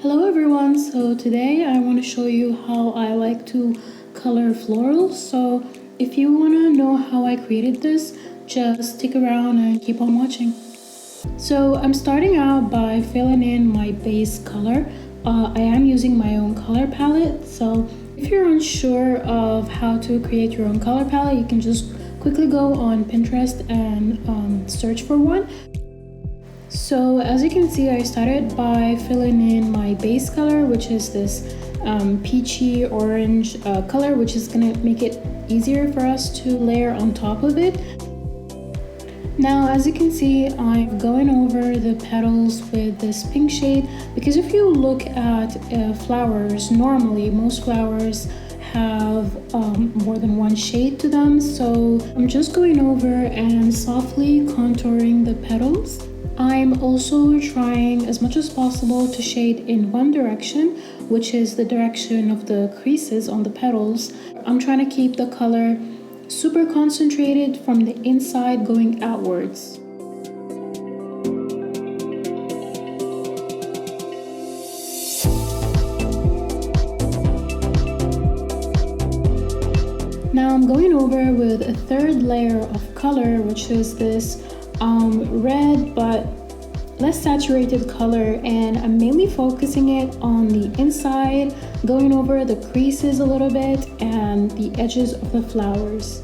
Hello everyone, so today I want to show you how I like to color florals. So if you want to know how I created this, just stick around and keep on watching. So I'm starting out by filling in my base color. I am using my own color palette, so if you're unsure of how to create your own color palette, you can just quickly go on Pinterest and search for one. So as you can see, I started by filling in my base color, which is this peachy orange color, which is gonna make it easier for us to layer on top of it. Now, as you can see, I'm going over the petals with this pink shade because if you look at flowers, normally most flowers have more than one shade to them. So I'm just going over and softly contouring the petals. I'm also trying as much as possible to shade in one direction, which is the direction of the creases on the petals. I'm trying to keep the color super concentrated from the inside going outwards. Now I'm going over with a third layer of color, which is this red but less saturated color, and I'm mainly focusing it on the inside, going over the creases a little bit and the edges of the flowers.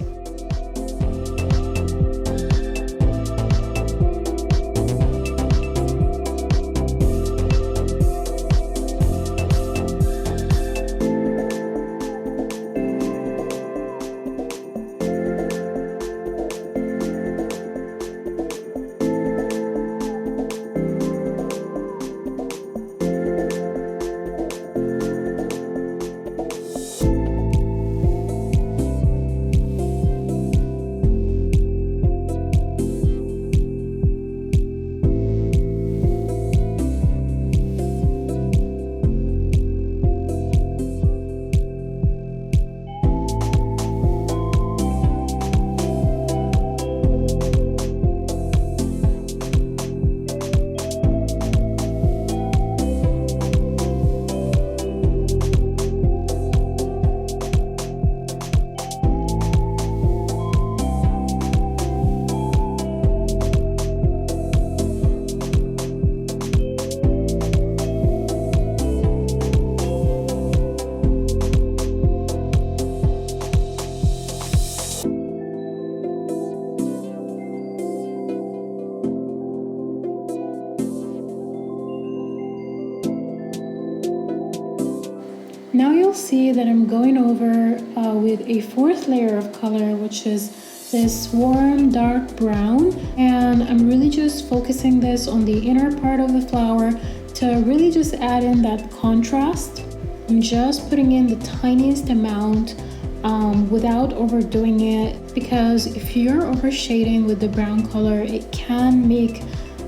Now you'll see that I'm going over with a fourth layer of color, which is this warm dark brown, and I'm really just focusing this on the inner part of the flower to really just add in that contrast. I'm just putting in the tiniest amount without overdoing it, because if you're over shading with the brown color, it can make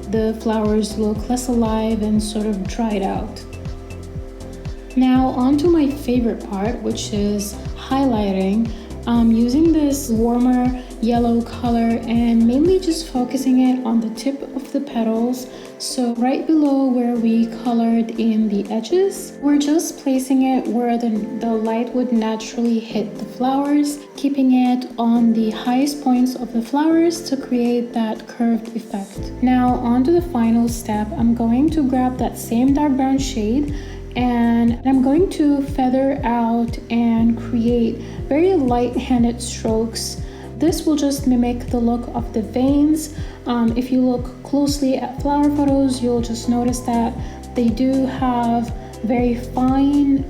the flowers look less alive and sort of dried out. Now on to my favorite part, which is highlighting. I'm using this warmer yellow color and mainly just focusing it on the tip of the petals. So right below where we colored in the edges, we're just placing it where the light would naturally hit the flowers, keeping it on the highest points of the flowers to create that curved effect. Now on to the final step. I'm going to grab that same dark brown shade and I'm going to feather out and create very light-handed strokes. This will just mimic the look of the veins. If you look closely at flower photos, you'll just notice that they do have very fine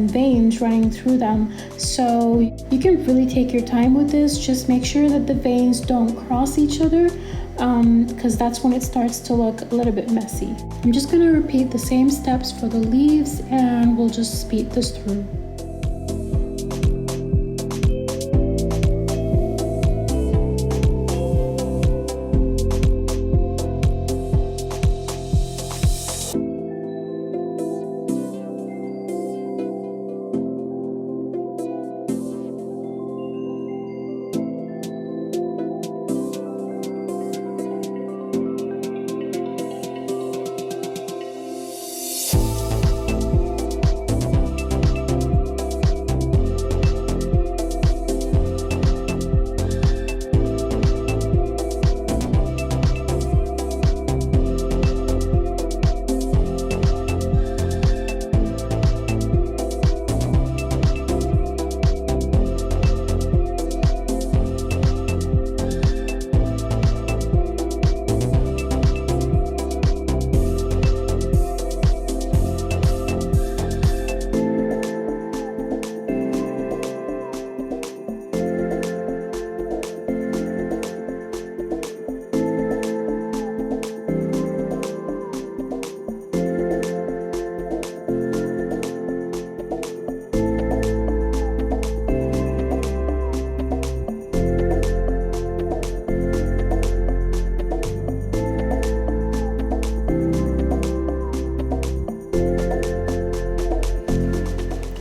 veins running through them. So you can really take your time with this. Just make sure that the veins don't cross each other, because that's when it starts to look a little bit messy. I'm just going to repeat the same steps for the leaves and we'll just speed this through.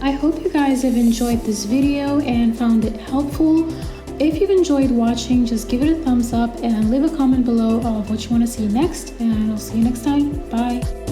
I hope you guys have enjoyed this video and found it helpful. If you've enjoyed watching, just give it a thumbs up and leave a comment below of what you want to see next, and I'll see you next time. Bye.